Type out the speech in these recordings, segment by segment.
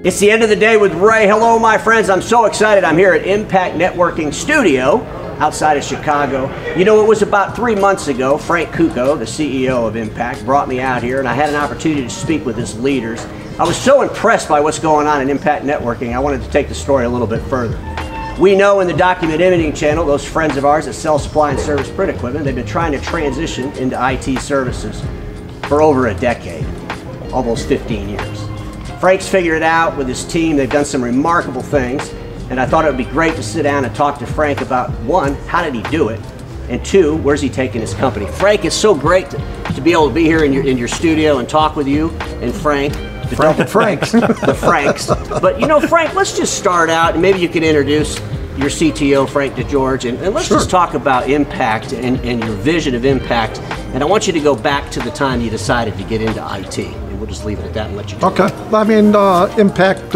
It's the end of the day with Ray. Hello, my friends. I'm so excited. I'm here at Impact Networking Studio outside of Chicago. You know, it was about 3 months ago, Frank Cucco, the CEO of Impact, brought me out here, and I had an opportunity to speak with his leaders. I was so impressed by what's going on in Impact Networking, I wanted to take the story a little bit further. We know in the document imaging channel, those friends of ours that sell, supply, and service print equipment, they've been trying to transition into IT services for over a decade, almost 15 years. Frank's figured it out with his team. They've done some remarkable things, and I thought it would be great to sit down and talk to Frank about, one, how did he do it, and two, where's he taking his company. Frank, it's so great to be able to be here in your studio and talk with you and Frank. The Franks. The Franks. But you know, Frank, let's just start out, and maybe you can introduce your CTO, Frank DeGeorge, and let's just talk about Impact and your vision of Impact. And I want you to go back to the time you decided to get into IT. We'll just leave it at that and let you do it. Okay. I mean, Impact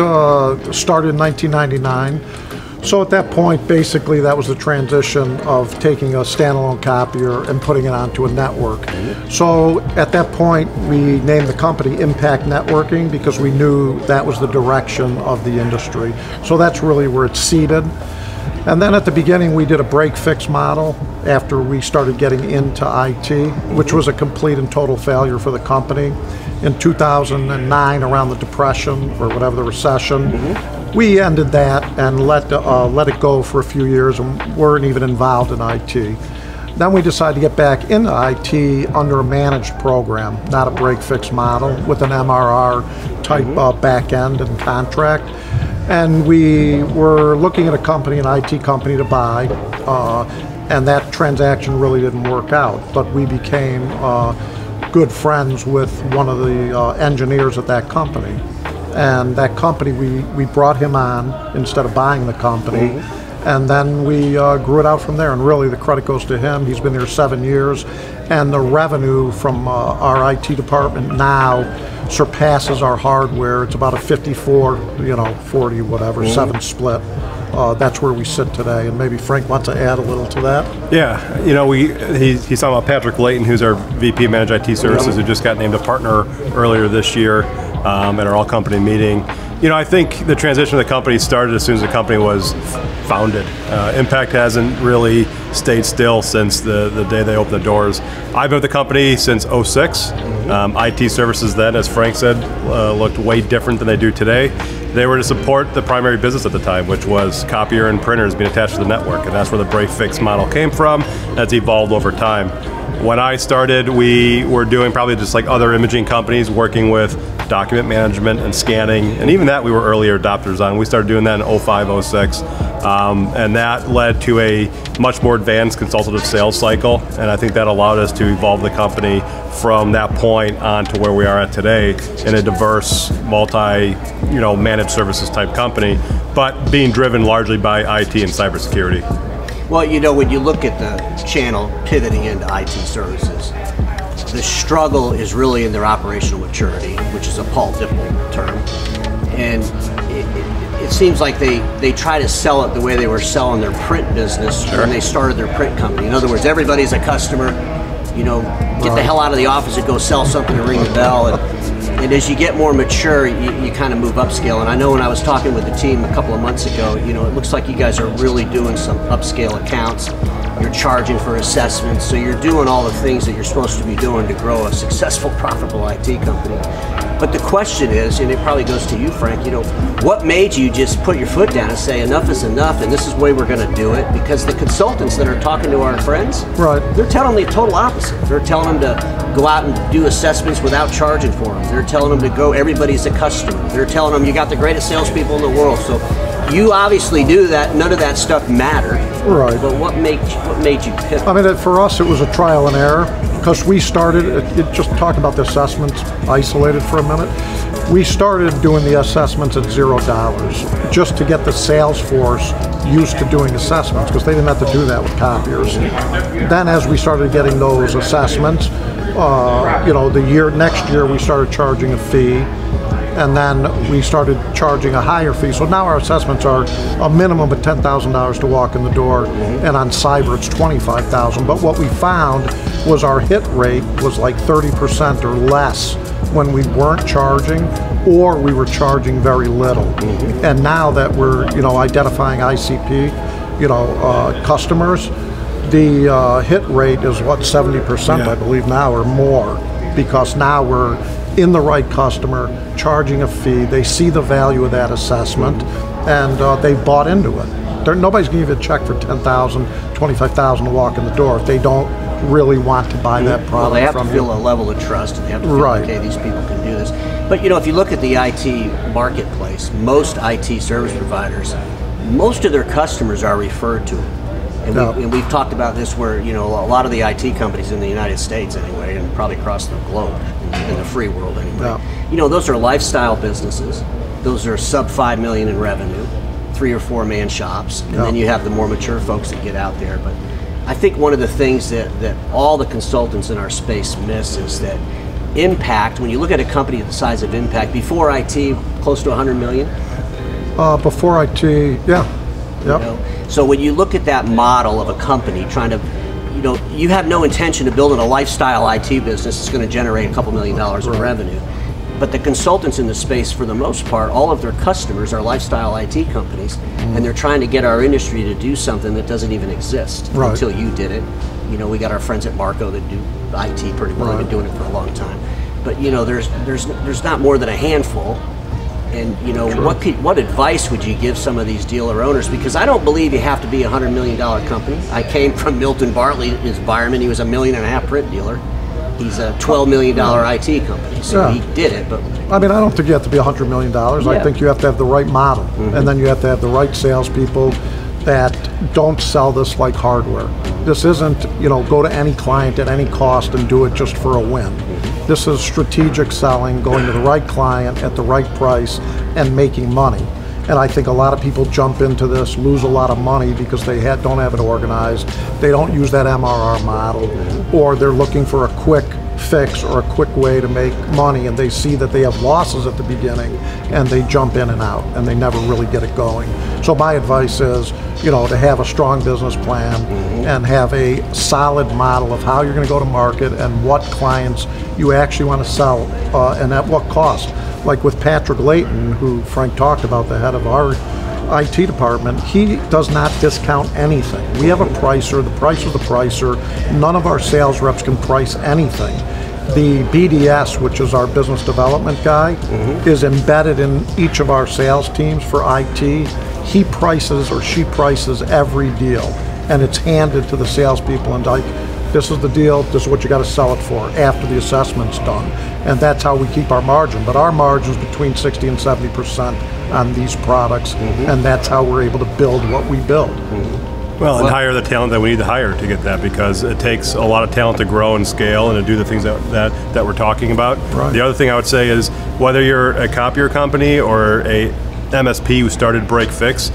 started in 1999. So at that point, basically, that was the transition of taking a standalone copier and putting it onto a network. So at that point, we named the company Impact Networking because we knew that was the direction of the industry. So that's really where it's seated. And then at the beginning, we did a break-fix model after we started getting into IT, which was a complete and total failure for the company. In 2009, around the Depression, or whatever, the recession, we ended that and let it go for a few years and weren't even involved in IT. Then we decided to get back into IT under a managed program, not a break-fix model, with an MRR type back end and contract. And we were looking at a company, an IT company to buy, and that transaction really didn't work out. But we became good friends with one of the engineers at that company. And that company, we brought him on instead of buying the company. And then we grew it out from there. And really, the credit goes to him. He's been there 7 years. And the revenue from our IT department now surpasses our hardware. It's about a 54, 40, whatever, 7 split. That's where we sit today, and maybe Frank wants to add a little to that. Yeah, he's talking about Patrick Layton, who's our VP of Managed IT Services, who just got named a partner earlier this year at our all-company meeting. I think the transition of the company started as soon as the company was founded. Impact hasn't really stayed still since the day they opened the doors. I've been with the company since '06. IT services then, as Frank said, looked way different than they do today. They were to support the primary business at the time, which was copier and printers being attached to the network, and that's where the break-fix model came from. That's evolved over time. When I started, we were doing probably just like other imaging companies, working with document management and scanning, and even that we were earlier adopters on. We started doing that in '05, '06, and that led to a much more advanced consultative sales cycle, and I think that allowed us to evolve the company from that point on to where we are at today in a diverse, managed services type company, but being driven largely by IT and cybersecurity. Well, when you look at the channel pivoting into IT services, the struggle is really in their operational maturity, which is a Paul Dipple term. And it seems like they try to sell it the way they were selling their print business when they started their print company. In other words, everybody's a customer, get the hell out of the office and go sell something and ring the bell. And as you get more mature, you kind of move upscale. And I know when I was talking with the team a couple of months ago, it looks like you guys are really doing some upscale accounts. You're charging for assessments, so you're doing all the things that you're supposed to be doing to grow a successful, profitable IT company. But the question is, and it probably goes to you, Frank, what made you just put your foot down and say enough is enough and this is the way we're going to do it? Because the consultants that are talking to our friends, they're telling the total opposite. They're telling them to go out and do assessments without charging for them. They're telling them to go, everybody's a customer. They're telling them you got the greatest salespeople in the world. So you obviously do that. None of that stuff mattered. Right. But what made you pivot? I mean, for us, it was a trial and error because we started, just talk about the assessments isolated for a minute. We started doing the assessments at $0 just to get the sales force used to doing assessments because they didn't have to do that with copiers. Then as we started getting those assessments, next year we started charging a fee, and then we started charging a higher fee. So now our assessments are a minimum of $10,000 to walk in the door, and on cyber it's $25,000. But what we found was our hit rate was like 30% or less when we weren't charging, or we were charging very little. And now that we're, identifying ICP, customers, the hit rate is what, 70%, I believe now, or more, because now we're in the right customer, charging a fee. They see the value of that assessment, and they bought into it. Nobody's going to give you a check for $10,000, $25,000 to walk in the door if they don't really want to buy that product. Well, they have from to feel a level of trust, and they have to feel, okay, these people can do this. But if you look at the IT marketplace, most IT service providers, most of their customers are referred to. And we've talked about this where, a lot of the IT companies in the United States anyway, and probably across the globe, in the free world anyway, those are lifestyle businesses. Those are sub 5 million in revenue, 3 or 4 man shops, and then you have the more mature folks that get out there. But I think one of the things that all the consultants in our space miss is that Impact, when you look at a company the size of Impact, before IT, close to 100 million? Before IT, So when you look at that model of a company trying to, you have no intention of building a lifestyle IT business that's going to generate a couple $1 million in revenue. But the consultants in the space, for the most part, all of their customers are lifestyle IT companies, and they're trying to get our industry to do something that doesn't even exist until you did it. We got our friends at Marco that do IT pretty well. They've been doing it for a long time. But there's not more than a handful. And what advice would you give some of these dealer owners? Because I don't believe you have to be a $100 million company. I came from Milton Bartley's environment. He was $1.5 million print dealer. He's a $12 million IT company, so he did it. But I don't think you have to be $100 million. I think you have to have the right model, and then you have to have the right salespeople that don't sell this like hardware. This isn't, go to any client at any cost and do it just for a win. This is strategic selling, going to the right client at the right price and making money. And I think a lot of people jump into this, lose a lot of money because they don't have it organized. They don't use that MRR model, or they're looking for a quick fix or a quick way to make money, and they see that they have losses at the beginning and they jump in and out and they never really get it going. So my advice is, to have a strong business plan and have a solid model of how you're going to go to market and what clients you actually want to sell and at what cost. Like with Patrick Layton, who Frank talked about, the head of our IT department, he does not discount anything. We have a pricer, the price is the pricer. None of our sales reps can price anything. The BDS, which is our business development guy, is embedded in each of our sales teams for IT. He prices or she prices every deal, and it's handed to the salespeople and like, this is the deal, this is what you got to sell it for after the assessment's done. And that's how we keep our margin. But our margin is between 60 and 70% on these products, and that's how we're able to build what we build. Well, and hire the talent that we need to hire to get that, because it takes a lot of talent to grow and scale and to do the things that we're talking about. The other thing I would say is, whether you're a copier company or a MSP who started break fix,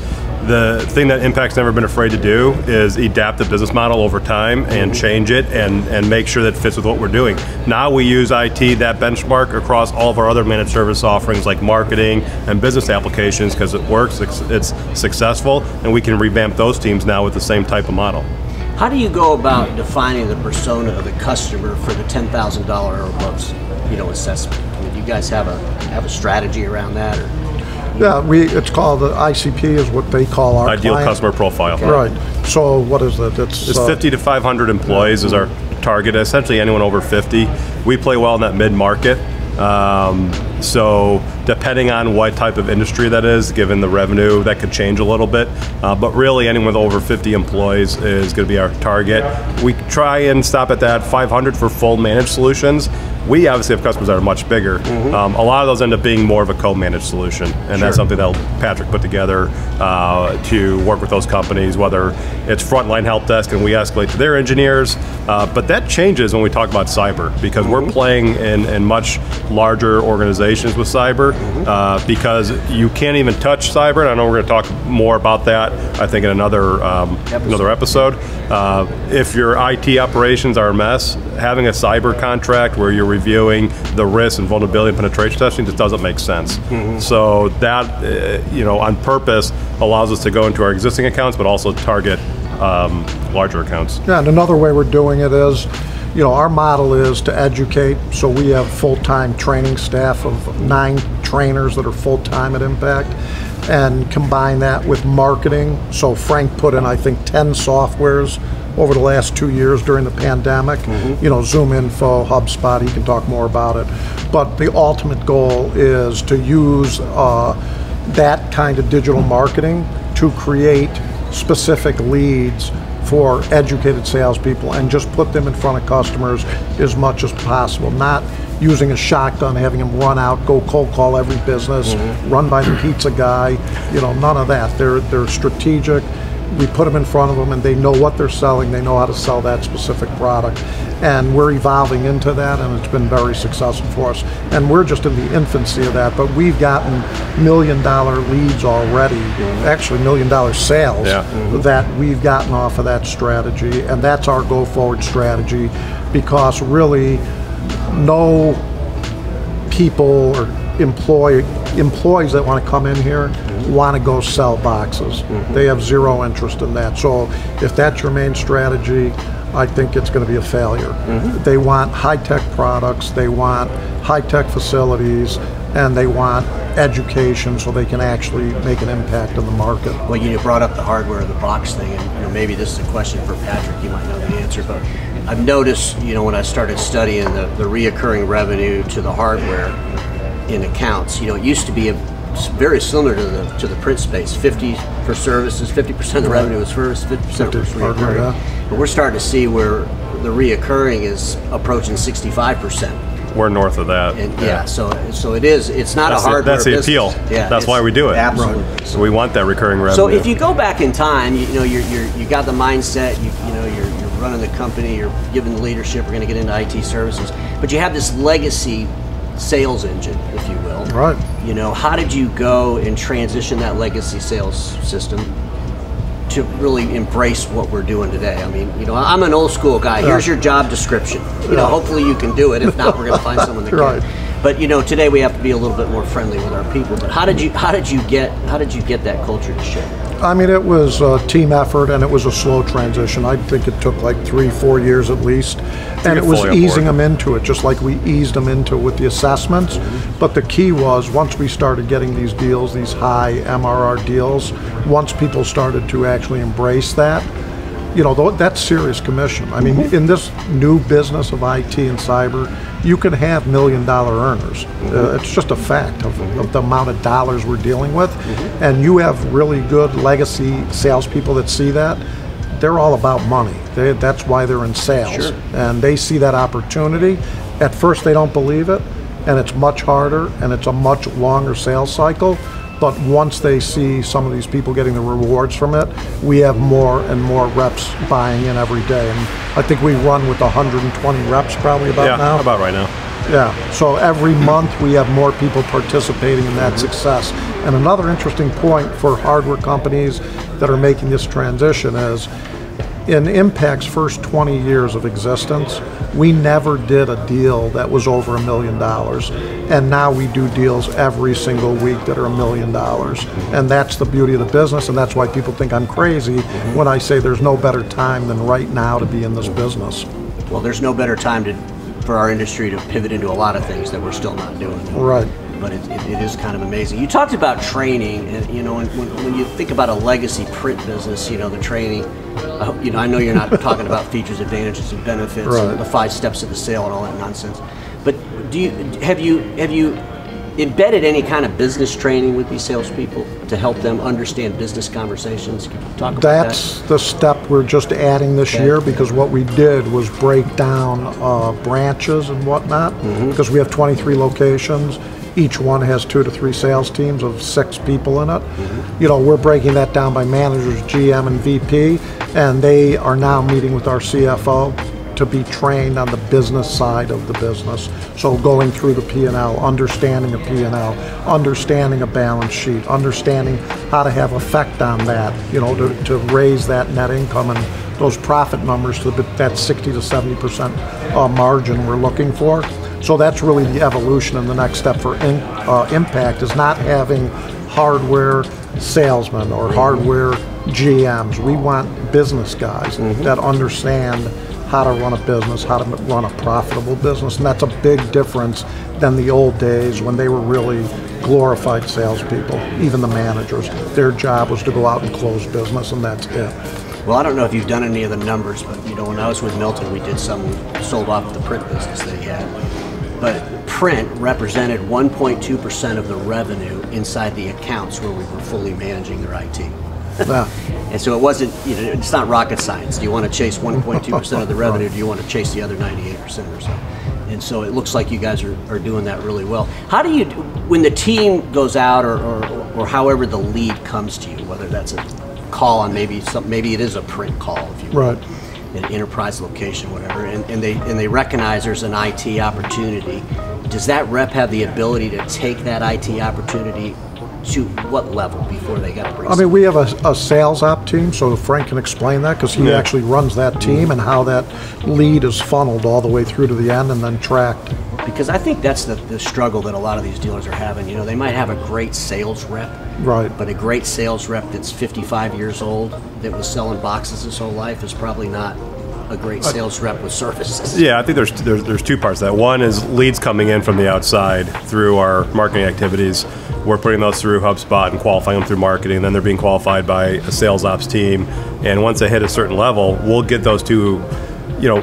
the thing that Impact's never been afraid to do is adapt the business model over time and change it and make sure that it fits with what we're doing. Now we use IT, that benchmark, across all of our other managed service offerings like marketing and business applications, because it works, it's successful, and we can revamp those teams now with the same type of model. how do you go about defining the persona of the customer for the $10,000 or above assessment? I mean, do you guys have a strategy around that? Or? Yeah, it's called the ICP is what they call our ideal client. Customer profile. Okay. Right. So what is it? It's 50 to 500 employees is our target. Essentially anyone over 50. We play well in that mid-market. So depending on what type of industry that is, given the revenue, that could change a little bit. But really anyone with over 50 employees is going to be our target. We try and stop at that 500 for full managed solutions. We obviously have customers that are much bigger. A lot of those end up being more of a co-managed solution, and that's something that Patrick put together to work with those companies, whether it's frontline help desk and we escalate to their engineers. But that changes when we talk about cyber, because we're playing in much larger organizations with cyber, because you can't even touch cyber, and I know we're going to talk more about that, I think, in another episode. If your IT operations are a mess, having a cyber contract where you're reviewing the risks and vulnerability and penetration testing just doesn't make sense. So that, on purpose, allows us to go into our existing accounts, but also target larger accounts. Yeah, and another way we're doing it is, our model is to educate, so we have full-time training staff of 9 trainers that are full-time at Impact, and combine that with marketing. So Frank put in, I think, 10 softwares over the last 2 years during the pandemic. Zoom Info, HubSpot, he can talk more about it. But the ultimate goal is to use that kind of digital marketing to create specific leads for educated salespeople and just put them in front of customers as much as possible. Not using a shotgun, having them run out, go cold call every business, run by the pizza guy, none of that. They're strategic. We put them in front of them and they know what they're selling, they know how to sell that specific product. And we're evolving into that, and it's been very successful for us. And we're just in the infancy of that, but we've gotten $1 million leads already, actually $1 million sales that we've gotten off of that strategy. And that's our go forward strategy, because really no people or employees that want to come in here want to go sell boxes. They have zero interest in that. So if that's your main strategy, I think it's going to be a failure. They want high-tech products, they want high-tech facilities, and they want education so they can actually make an impact in the market. Well, you brought up the hardware of the box thing, and maybe this is a question for Patrick, you might know the answer, but I've noticed, when I started studying the reoccurring revenue to the hardware in accounts, it used to be very similar to the print space. 50 for services, 50% of the revenue was first, 50% was reoccurring. But we're starting to see where the reoccurring is approaching 65%. We're north of that. And so it is. It's not a hardware That's the business. appeal. Yeah, that's why we do it. Absolutely. Right. So we want that recurring revenue. So if you go back in time, you got the mindset. You're running the company. You're giving the leadership. We're going to get into IT services, but you have this legacy sales engine, if you will. Right. How did you go and transition that legacy sales system to really embrace what we're doing today? I mean, I'm an old school guy. Here's your job description. Hopefully you can do it. If not, we're going to find someone that can. But today we have to be a little bit more friendly with our people. But how did you get that culture to shift? I mean, it was a team effort, and it was a slow transition. I think it took like 3-4 years at least, and it was easing them into it, just like we eased them into it with the assessments. But the key was, once we started getting these deals, these high MRR deals, once people started to actually embrace that, that's serious commission. I mean, in this new business of IT and cyber, you can have $1 million earners. It's just a fact of the amount of dollars we're dealing with. And you have really good legacy salespeople that see that. They're all about money. That's why they're in sales. And they see that opportunity. At first they don't believe it, and it's much harder, and it's a much longer sales cycle. But once they see some of these people getting the rewards from it, we have more and more reps buying in every day. And I think we run with 120 reps probably now. Yeah, about right now. Yeah, so every month we have more people participating in that success. And another interesting point for hardware companies that are making this transition is, in Impact's first 20 years of existence, we never did a deal that was over $1 million. And now we do deals every single week that are $1 million. And that's the beauty of the business, and that's why people think I'm crazy when I say there's no better time than right now to be in this business. Well, there's no better time for our industry to pivot into a lot of things that we're still not doing. Right. But it is kind of amazing. You talked about training, and when you think about a legacy print business, the training, I know you're not talking about features, advantages, and benefits, and the 5 steps of the sale and all that nonsense. But have you embedded any kind of business training with these salespeople to help them understand business conversations? Can you talk about that? That's the step we're just adding this year, because what we did was break down branches and whatnot, because we have 23 locations. Each one has 2 to 3 sales teams of 6 people in it. We're breaking that down by managers, GM, and VP, and they are now meeting with our CFO to be trained on the business side of the business. So going through the P&L, understanding a P&L, understanding a balance sheet, understanding how to have effect on that, to raise that net income and those profit numbers to that 60 to 70% margin we're looking for. So that's really the evolution, and the next step for Impact is not having hardware salesmen or hardware GMs. We want business guys that understand how to run a business, how to run a profitable business, and that's a big difference than the old days when they were really glorified salespeople, even the managers. Their job was to go out and close business, and that's it. Well, I don't know if you've done any of the numbers, but when I was with Milton, we did some, sold off the print business that he had. But print represented 1.2% of the revenue inside the accounts where we were fully managing their IT. Yeah. And so it wasn't, it's not rocket science. Do you want to chase 1.2% of the revenue? Do you want to chase the other 98% or so? And so it looks like you guys are doing that really well. How do you, when the team goes out or however the lead comes to you, whether that's a call on maybe it is a print call, if you will, an enterprise location, whatever, and they recognize there's an IT opportunity, does that rep have the ability to take that IT opportunity to what level before they got to bring? I mean, we have a sales op team, so Frank can explain that because he actually runs that team and how that lead is funneled all the way through to the end and then tracked. Because I think that's the struggle that a lot of these dealers are having. They might have a great sales rep, right? But a great sales rep that's 55 years old that was selling boxes his whole life is probably not a great sales rep with services. Yeah, I think there's two parts to that. One is leads coming in from the outside through our marketing activities. We're putting those through HubSpot and qualifying them through marketing, and then they're being qualified by a sales ops team. And once they hit a certain level, we'll get those two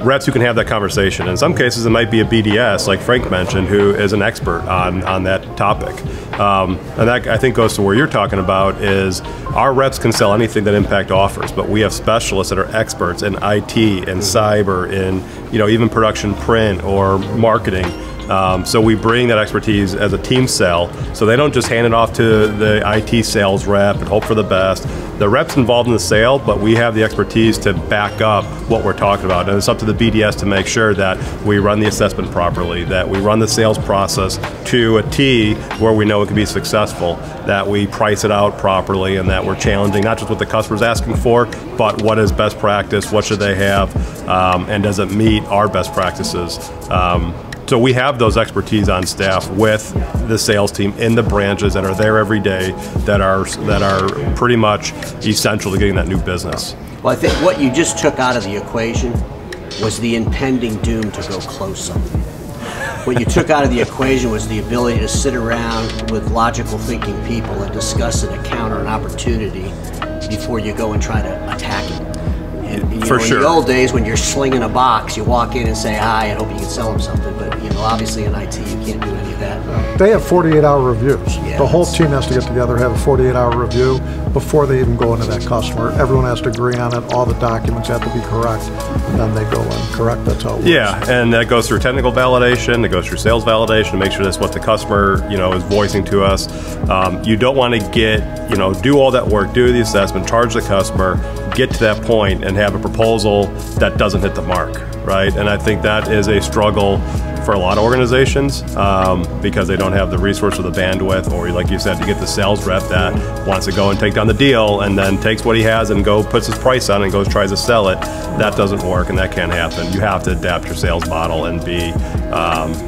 reps who can have that conversation. In some cases, it might be a BDS, like Frank mentioned, who is an expert on that topic. And that, I think, goes to where you're talking about is our reps can sell anything that Impact offers, but we have specialists that are experts in IT and cyber, in even production print or marketing. So we bring that expertise as a team sell, so they don't just hand it off to the IT sales rep and hope for the best. The rep's involved in the sale, but we have the expertise to back up what we're talking about. And it's up to the BDS to make sure that we run the assessment properly, that we run the sales process to a T where we know it can be successful, that we price it out properly, and that we're challenging not just what the customer's asking for, but what is best practice, what should they have, and does it meet our best practices. So we have those expertise on staff with the sales team in the branches that are there every day, that are pretty much essential to getting that new business. Well, I think what you just took out of the equation was the impending doom to go close something. What you took out of the equation was the ability to sit around with logical thinking people and discuss an account or an opportunity before you go and try to attack it. And in the old days, when you're slinging a box, you walk in and say hi and hope you can sell them something. But obviously in IT, you can't do any of that. They have 48-hour reviews. Yeah, the whole team has to get together, have a 48-hour review before they even go into that customer. Everyone has to agree on it. All the documents have to be correct, and then they go in. Correct? That's how it works. Yeah, and that goes through technical validation. It goes through sales validation to make sure that's what the customer is voicing to us. You don't want to get do all that work, do the assessment, charge the customer, get to that point, and have a proposal that doesn't hit the mark, right? And I think that is a struggle for a lot of organizations because they don't have the resource or the bandwidth, or like you said, to get the sales rep that wants to go and take down the deal and then takes what he has and puts his price on and tries to sell it. That doesn't work, and that can't happen. You have to adapt your sales model and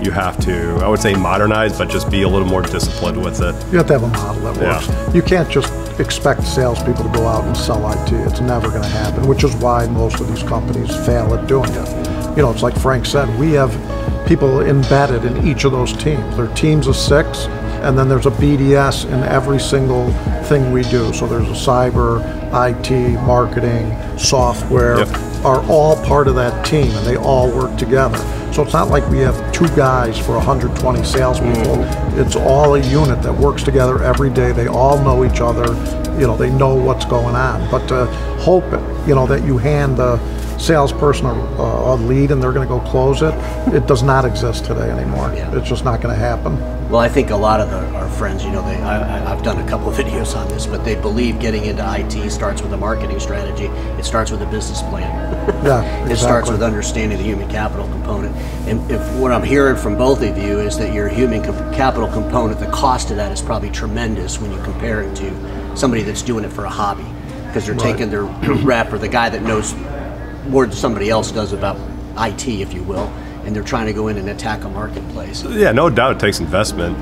you have to, I would say, modernize, but just be a little more disciplined with it. You have to have a model that works. Yeah. You can't just expect salespeople to go out and sell IT. It's never going to happen, which is why most of these companies fail at doing it. It's like Frank said, we have people embedded in each of those teams. They're teams of 6, and then there's a BDS in every single thing we do. So there's a cyber, IT, marketing, software, are all part of that team, and they all work together. So it's not like we have 2 guys for 120 salespeople. It's all a unit that works together every day. They all know each other. They know what's going on. But to hope that you hand the salesperson a lead and they're going to go close it, it does not exist today anymore. Yeah. It's just not going to happen. Well, I think a lot of our friends, I've done a couple of videos on this, but they believe getting into IT starts with a marketing strategy. It starts with a business plan. Yeah, exactly. It starts with understanding the human capital component. And if what I'm hearing from both of you is that your human capital component, the cost of that is probably tremendous when you compare it to somebody that's doing it for a hobby, because they're taking their rep or the guy that knows more than somebody else does about IT, if you will, and they're trying to go in and attack a marketplace. Yeah, no doubt it takes investment.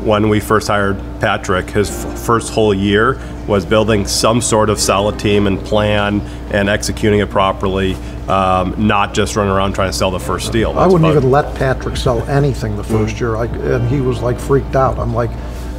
When we first hired Patrick, his first whole year was building some sort of solid team and plan and executing it properly, not just running around trying to sell the first deal. I wouldn't even let Patrick sell anything the first year, and he was like freaked out. I'm like,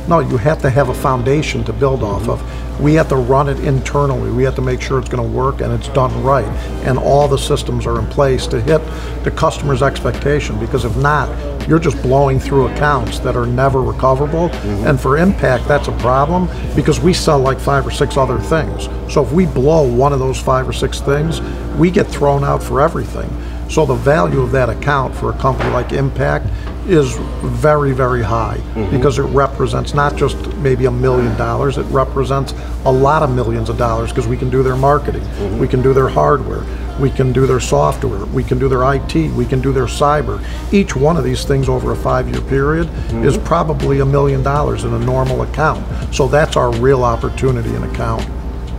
no, you have to have a foundation to build off of. We have to run it internally. We have to make sure it's going to work and it's done right. And all the systems are in place to hit the customer's expectation, because if not, you're just blowing through accounts that are never recoverable. And for Impact, that's a problem because we sell like 5 or 6 other things. So if we blow one of those 5 or 6 things, we get thrown out for everything. So the value of that account for a company like Impact is very, very high because it represents not just maybe $1 million, it represents a lot of millions of dollars because we can do their marketing, we can do their hardware, we can do their software, we can do their IT, we can do their cyber. Each one of these things over a 5-year period is probably $1 million in a normal account. So that's our real opportunity in account.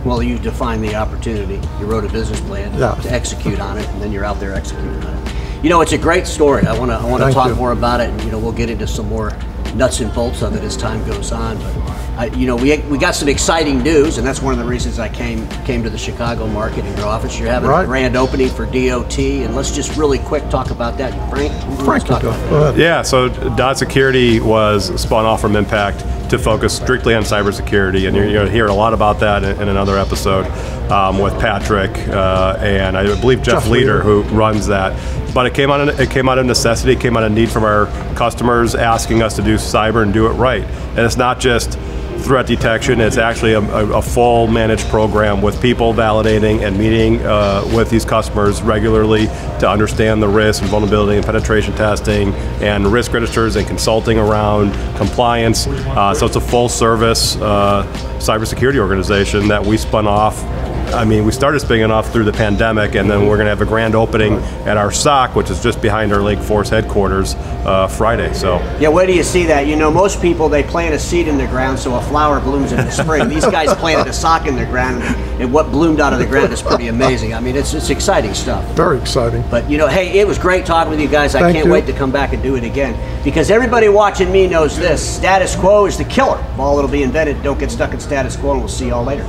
Well, you define the opportunity. You wrote a business plan Yeah. to execute on it, and then you're out there executing on it. You know, it's a great story. I want to talk more about it, and you know, we'll get into some more nuts and bolts of it as time goes on. But you know, we got some exciting news, and that's one of the reasons I came to the Chicago market in your office. You're having a grand opening for DOT, and let's just really quick talk about that. Frank, go ahead. Yeah, so Dot Security was spun off from Impact to focus strictly on cybersecurity, and you're going to hear a lot about that in another episode with Patrick and I believe Jeff Leader, who runs that. But it came out of necessity, it came out of need from our customers asking us to do cyber and do it right. And it's not just threat detection, it's actually a full managed program with people validating and meeting with these customers regularly to understand the risk and vulnerability and penetration testing and risk registers and consulting around compliance. So it's a full service cybersecurity organization that we spun off. I mean, we started spinning it off through the pandemic, and then we're going to have a grand opening at our SOC, which is just behind our Lake Forest headquarters, Friday. So yeah, where do you see that? You know, most people, they plant a seed in the ground so a flower blooms in the spring. These guys planted a sock in the ground, and what bloomed out of the ground is pretty amazing. I mean, it's exciting stuff. Very exciting. But you know, hey, it was great talking with you guys. I can't wait to come back and do it again, because everybody watching me knows this: status quo is the killer. If all that'll be invented, don't get stuck in status quo, and we'll see y'all later.